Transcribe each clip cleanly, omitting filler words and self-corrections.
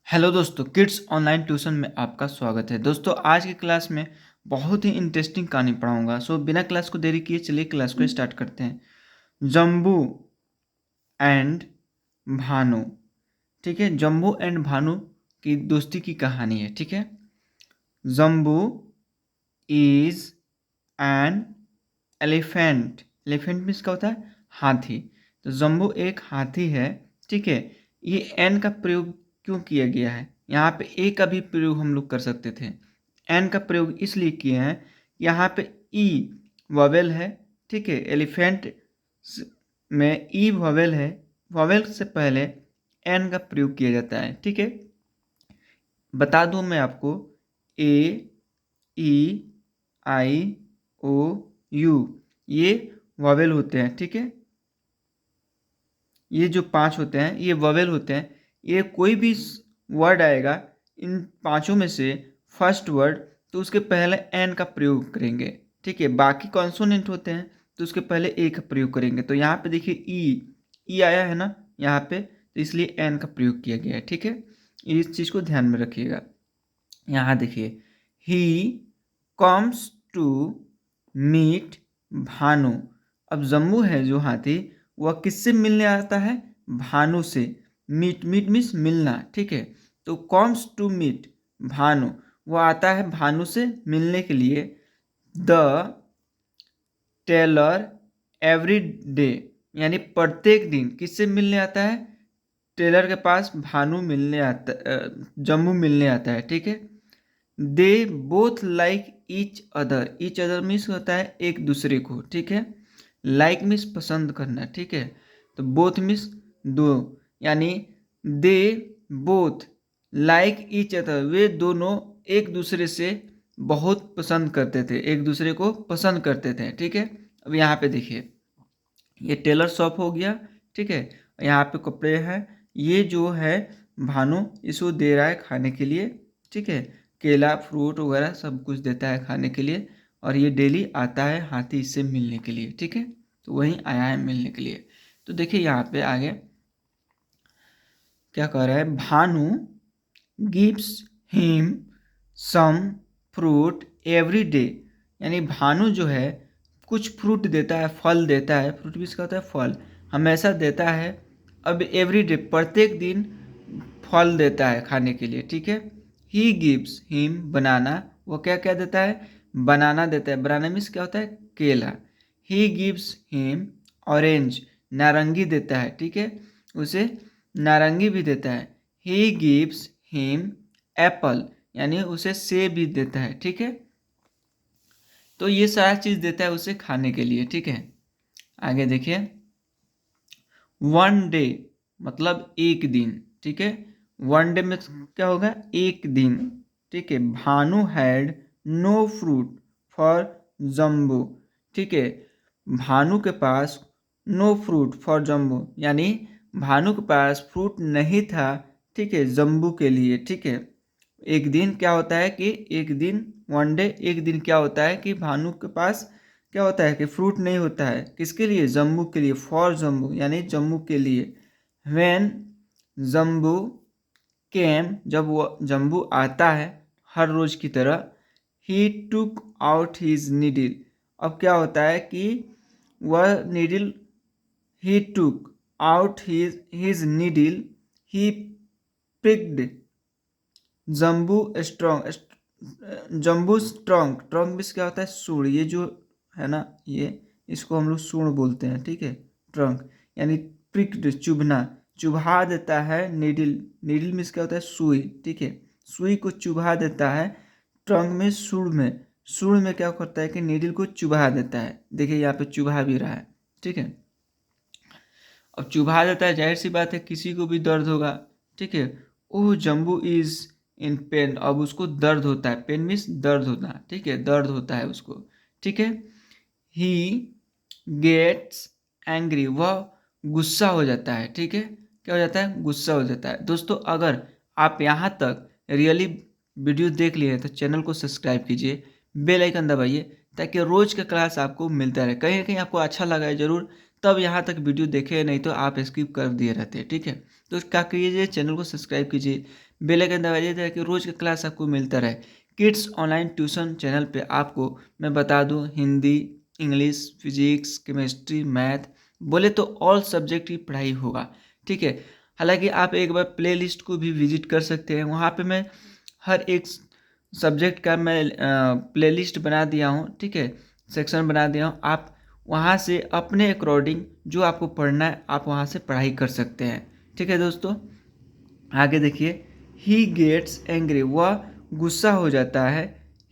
Hello दोस्तों, kids online tuition में आपका स्वागत है। दोस्तों, आज की क्लास में बहुत ही इंटरेस्टिंग कहानी पढ़ाऊंगा। बिना क्लास को देरी किए चलिए क्लास को स्टार्ट करते हैं। जम्बू एंड भानु। ठीक है, जम्बू एंड भानु की दोस्ती की कहानी है। ठीक है, Jambu is an elephant. Elephant means क्या होता है? हाथी। तो जम्बू एक हाथी है। ठीक है, ये एन का प्रयोग क्यों किया गया है? यहाँ पे ए का भी प्रयोग हम लोग कर सकते थे। एन का प्रयोग इसलिए किए हैं, यहाँ पे ई वॉवेल है। ठीक है, एलिफेंट में ई वॉवेल है। वॉवेल से पहले एन का प्रयोग किया जाता है। ठीक है, बता दूं मैं आपको, ए, ई, आई, ओ, यू, ये वॉवेल होते हैं। ठीक है, ये जो पांच होते हैं ये वॉवेल होते हैं। ये कोई भी वर्ड आएगा इन पांचों में से फर्स्ट वर्ड, तो उसके पहले एन का प्रयोग करेंगे। ठीक है, बाकी कॉन्सोनेंट होते हैं तो उसके पहले ए का प्रयोग करेंगे। तो यहाँ पे देखिए ई आया है ना यहाँ पे, तो इसलिए एन का प्रयोग किया गया है। ठीक है, इस चीज़ को ध्यान में रखिएगा। यहाँ देखिए, he comes to meet Bhanu. अब जम्बू है जो हाथी, वह किससे मिलने आता है? भानु से। मीट मीट मीन्स मिलना। ठीक है, तो कम्स टू मीट भानु, वह आता है भानु से मिलने के लिए। द टेलर एवरी डे, यानी प्रत्येक दिन किससे मिलने आता है? टेलर के पास भानु मिलने आता, जम्बू मिलने आता है। ठीक है, दे both like each other means होता है एक दूसरे को। ठीक है, लाइक मीन्स पसंद करना। ठीक है, तो बोथ मीन्स दो, यानी they both like each other, वे दोनों एक दूसरे से बहुत पसंद करते थे, एक दूसरे को पसंद करते थे। ठीक है, अब यहाँ पे देखिए, ये टेलर शॉप हो गया। ठीक है, यहाँ पे कपड़े हैं। ये जो है भानु, इसको दे रहा है खाने के लिए। ठीक है, केला फ्रूट वगैरह सब कुछ देता है खाने के लिए, और ये डेली आता है हाथी इससे मिलने के लिए। ठीक है, तो वहीं आया है मिलने के लिए। तो देखिए यहाँ पे आगे क्या कह रहा है, Bhanu gives him some fruit every day, यानी भानु जो है कुछ फ्रूट देता है, फल देता है। फ्रूट भी इसका होता है फल, हमेशा देता है। अब एवरी डे प्रत्येक दिन फल देता है खाने के लिए। ठीक है, ही गिव्स हिम बनाना, वो क्या क्या देता है? बनाना देता है। बनाना मीन्स क्या होता है? केला। ही गिव्स हिम ऑरेंज, नारंगी देता है। ठीक है, उसे नारंगी भी देता है। ही गिव्स हिम एप्पल, यानी उसे सेब भी देता है। ठीक है, तो ये सारा चीज देता है उसे खाने के लिए। ठीक है, आगे देखिए, वन डे मतलब एक दिन। ठीक है, वन डे में क्या होगा? एक दिन। ठीक है, Bhanu had no fruit for Jambu. ठीक है, भानु के पास नो फ्रूट फॉर जम्बू, यानी भानु के पास फ्रूट नहीं था। ठीक है, जम्बू के लिए। ठीक है, एक दिन क्या होता है कि एक दिन, वन डे एक दिन क्या होता है कि भानु के पास क्या होता है कि फ्रूट नहीं होता है। किसके लिए? जम्बू के लिए। फॉर जम्बू यानी जम्बू के लिए। व्हेन जम्बू केम, जब वो जम्बू आता है हर रोज की तरह, he took out his needle. अब क्या होता है कि वह needle, he took out his needle, he picked Jambu strong. Jambu strong, trunk भी क्या होता है? सूंड। ये जो है ना, ये इसको हम लोग सूंड बोलते हैं। ठीक है, ट्रंक यानी प्रिक्ड, चुभना, चुभा देता है। नीडल, नीडल में क्या होता है? सुई। ठीक है, सुई को चुभा देता है। ट्रंक में, सूंड में, सूंड में क्या करता है कि नीडल को चुभा देता है। देखिए यहाँ पे चुभा भी रहा है। ठीक है, अब चुभा देता है, जाहिर सी बात है किसी को भी दर्द होगा। ठीक है, ओह जम्बू इज इन पेन, अब उसको दर्द होता है। पेन मीन्स दर्द होना। ठीक है, दर्द होता है उसको। ठीक है, ही गेट्स एंग्री, वह गुस्सा हो जाता है। ठीक है, क्या हो जाता है? गुस्सा हो जाता है। दोस्तों, अगर आप यहाँ तक रियली वीडियो देख लिए हैं तो चैनल को सब्सक्राइब कीजिए, बेल आइकन दबाइए, ताकि रोज का क्लास आपको मिलता रहे। कहीं ना कहीं आपको अच्छा लगा है जरूर, तब यहाँ तक वीडियो देखे, नहीं तो आप स्किप कर दिए रहते हैं। ठीक है, तो क्या कीजिए, चैनल को सब्सक्राइब कीजिए, बेल आइकन दबाइए ताकि रोज़ का क्लास आपको मिलता रहे। किड्स ऑनलाइन ट्यूशन चैनल पे आपको मैं बता दूं, Hindi, English, physics, chemistry, math, बोले तो ऑल सब्जेक्ट की पढ़ाई होगा। ठीक है, हालांकि आप एक बार प्ले लिस्ट को भी विजिट कर सकते हैं, वहाँ पे मैं हर एक सब्जेक्ट का मैं प्ले लिस्ट बना दिया हूँ। ठीक है, सेक्शन बना दिया हूँ, आप वहाँ से अपने अकॉर्डिंग जो आपको पढ़ना है आप वहाँ से पढ़ाई कर सकते हैं। ठीक है दोस्तों, आगे देखिए, ही गेट्स एंग्री, वह गुस्सा हो जाता है।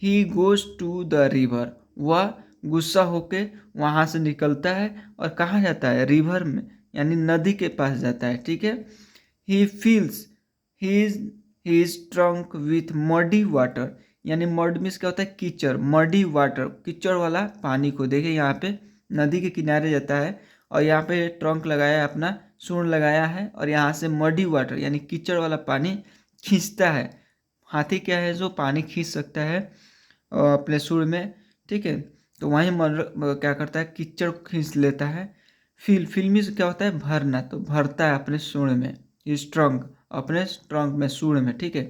He goes to the river, वह गुस्सा होके वहाँ से निकलता है और कहाँ जाता है, रिवर में, यानी नदी के पास जाता है। ठीक है, he feels he is trunk with muddy water, यानी मड मीन्स क्या होता है, कीचड़, मडी वाटर, कीचड़ वाला पानी को। देखिए यहाँ पे नदी के किनारे जाता है और यहाँ पे ट्रंक लगाया है, अपना सूंड लगाया है, और यहाँ से मडी वाटर यानी कीचड़ वाला पानी खींचता है। हाथी क्या है जो पानी खींच सकता है अपने सूंड में। ठीक है, तो वहीं क्या करता है, कीचड़ को खींच लेता है। फिल्मी से क्या होता है, भरना, तो भरता है अपने सूंड में, इस ट्रंक, अपने ट्रंक में, सूंड में। ठीक है,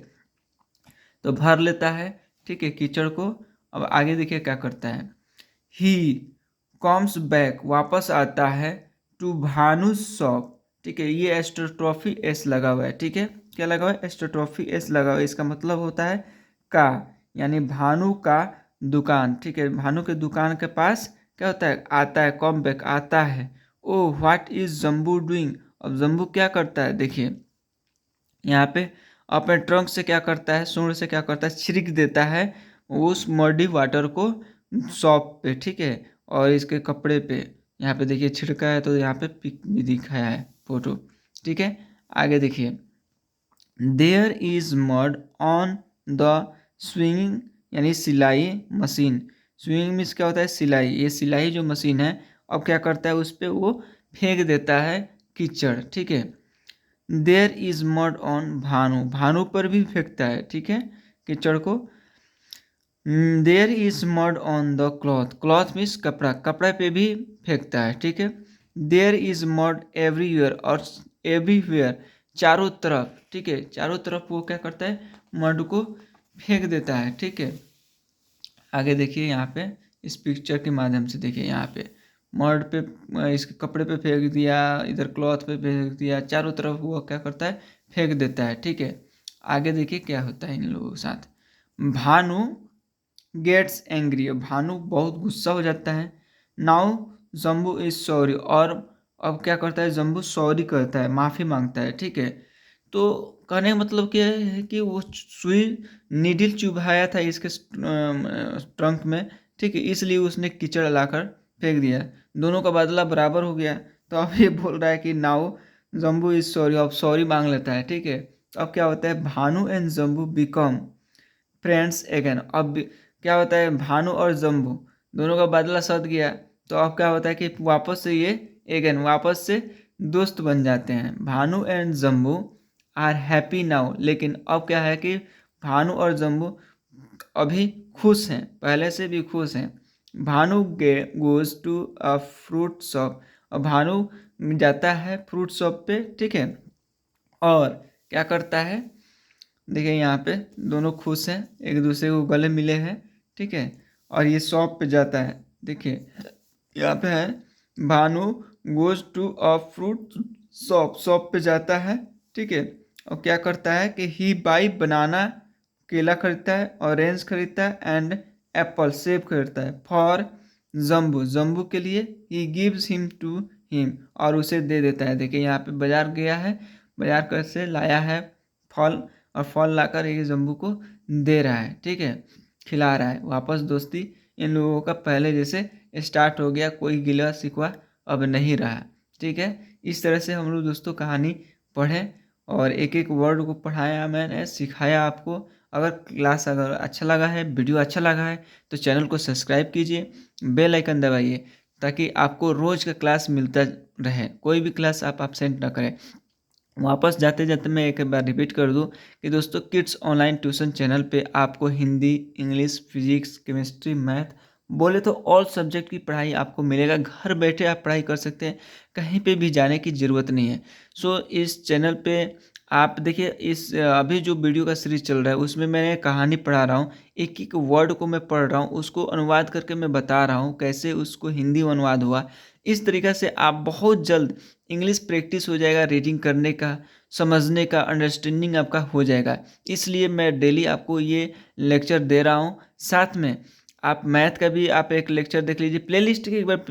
तो भर लेता है। ठीक है, कीचड़ को। अब आगे देखिए क्या करता है, ही कम्स बैक, वापस आता है, टू भानु शॉप। ठीक है, ये एस्ट्रोट्रॉफी एस लगा हुआ है। ठीक है, क्या लगा हुआ है, एस्ट्रोट्रॉफी एस लगा हुआ है। इसका मतलब होता है का, यानी भानु का दुकान। ठीक है, भानु के दुकान के पास क्या होता है, आता है, कम बैक, आता है। Oh what is Jambu doing, अब जम्बू क्या करता है, देखिए यहाँ पे अपने ट्रंक से क्या करता है, सूंड से क्या करता है, छिड़क देता है उस मडी वाटर को शॉप पे। ठीक है, और इसके कपड़े पे यहाँ पे देखिए छिड़का है, तो यहाँ पे पिक भी दिखाया है, फोटो। ठीक है, आगे देखिए, there is mud on the swinging, यानी सिलाई मशीन। स्विंगिंग मीन्स क्या होता है, सिलाई, ये सिलाई जो मशीन है, अब क्या करता है, उस पर वो फेंक देता है कीचड़। ठीक है, there is mud on Bhanu, Bhanu पर भी फेंकता है। ठीक है, कीचड़ को। There is mud on the cloth, cloth means कपड़ा, कपड़ा पे भी फेंकता है। ठीक है, देयर इज मड एवरीवेयर, और एवरीवेयर चारों तरफ। ठीक है, चारों तरफ वो क्या करता है, मड को फेंक देता है। ठीक है, आगे देखिए यहाँ पे इस पिक्चर के माध्यम से देखिए, यहाँ पे मर्ड पे, इसके कपड़े पे फेंक दिया, इधर क्लॉथ पे फेंक दिया, चारों तरफ वो क्या करता है, फेंक देता है। ठीक है, आगे देखिए क्या होता है इन लोगों के साथ, भानु गेट्स एंग्री, भानु बहुत गुस्सा हो जाता है। नाउ जम्बू इज सॉरी, और अब क्या करता है, जम्बू सॉरी करता है, माफ़ी मांगता है। ठीक है, तो कहने का मतलब क्या है कि वो सुई नीडल चुभाया था इसके ट्रंक में। ठीक है, इसलिए उसने कीचड़ लाकर फेंक दिया, दोनों का बदला बराबर हो गया। तो अब ये बोल रहा है कि नाउ जम्बू इज सॉरी, अब सॉरी मांग लेता है। ठीक है, तो अब क्या होता है, Bhanu and Jambu become friends again. अब क्या होता है, भानु और जम्बू दोनों का बदला सध गया, तो अब क्या होता है कि वापस से ये अगेन वापस से दोस्त बन जाते हैं। Bhanu and Jambu are happy now, लेकिन अब क्या है कि भानु और जम्बू अभी खुश हैं, पहले से भी खुश हैं। Bhanu goes to a fruit shop, और भानु जाता है फ्रूट शॉप पे। ठीक है, और क्या करता है, देखिए यहाँ पे दोनों खुश हैं, एक दूसरे को गले मिले हैं। ठीक है, और ये शॉप पे जाता है, देखिए यहाँ पे है, Bhanu goes to a fruit shop, shop पे जाता है। ठीक है, और क्या करता है कि ही बाई बनाना, केला खरीदता है, ऑरेंज खरीदता है, एंड एप्पल, सेब खरीदता है, फॉर जम्बू, जम्बू के लिए, he gives him to him, और उसे दे देता है। देखिए यहाँ पे बाजार गया है, बाजार कर से लाया है फल, और फल लाकर ये जम्बू को दे रहा है। ठीक है, खिला रहा है, वापस दोस्ती इन लोगों का पहले जैसे स्टार्ट हो गया, कोई गिला शिकवा अब नहीं रहा। ठीक है, इस तरह से हम लोग दोस्तों कहानी पढ़ें, और एक एक वर्ड को पढ़ाया, मैंने सिखाया आपको। अगर क्लास अगर अच्छा लगा है, वीडियो अच्छा लगा है, तो चैनल को सब्सक्राइब कीजिए, बेल आइकन दबाइए, ताकि आपको रोज़ का क्लास मिलता रहे, कोई भी क्लास आप एब्सेंट ना करें। वापस जाते जाते मैं एक बार रिपीट कर दूं कि दोस्तों, किड्स ऑनलाइन ट्यूशन चैनल पे आपको Hindi, English, physics, chemistry, math, बोले तो ऑल सब्जेक्ट की पढ़ाई आपको मिलेगा, घर बैठे आप पढ़ाई कर सकते हैं, कहीं पे भी जाने की ज़रूरत नहीं है। सो इस चैनल पे आप देखिए, इस अभी जो वीडियो का सीरीज़ चल रहा है उसमें मैं कहानी पढ़ा रहा हूँ, एक-एक वर्ड को मैं पढ़ रहा हूँ, उसको अनुवाद करके मैं बता रहा हूँ, कैसे उसको हिंदी में अनुवाद हुआ। इस तरीक़े से आप बहुत जल्द इंग्लिश प्रैक्टिस हो जाएगा, रीडिंग करने का, समझने का, अंडरस्टैंडिंग आपका हो जाएगा। इसलिए मैं डेली आपको ये लेक्चर दे रहा हूँ। साथ में आप मैथ का भी आप एक लेक्चर देख लीजिए, प्लेलिस्ट की एक बार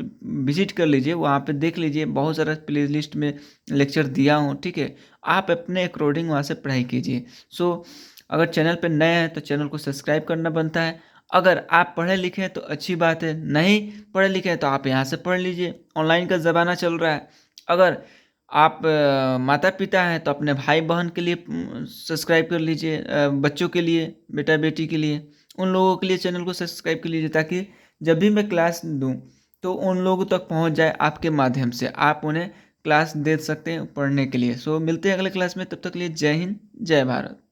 विजिट कर लीजिए, वहाँ पे देख लीजिए, बहुत सारा प्लेलिस्ट में लेक्चर दिया हूँ, ठीक है? आप अपने अकॉर्डिंग वहाँ से पढ़ाई कीजिए। सो अगर चैनल पे नए हैं तो चैनल को सब्सक्राइब करना बनता है। अगर आप पढ़े लिखे हैं तो अच्छी बात है, नहीं पढ़े लिखे हैं तो आप यहाँ से पढ़ लीजिए, ऑनलाइन का ज़माना चल रहा है। अगर आप माता-पिता हैं तो अपने भाई-बहन के लिए सब्सक्राइब कर लीजिए, बच्चों के लिए, बेटा-बेटी के लिए, उन लोगों के लिए चैनल को सब्सक्राइब कर लीजिए, ताकि जब भी मैं क्लास दूँ तो उन लोगों तक पहुँच जाए आपके माध्यम से। आप उन्हें क्लास दे सकते हैं पढ़ने के लिए। सो मिलते हैं अगले क्लास में, तब तक के लिए जय हिंद, जय भारत।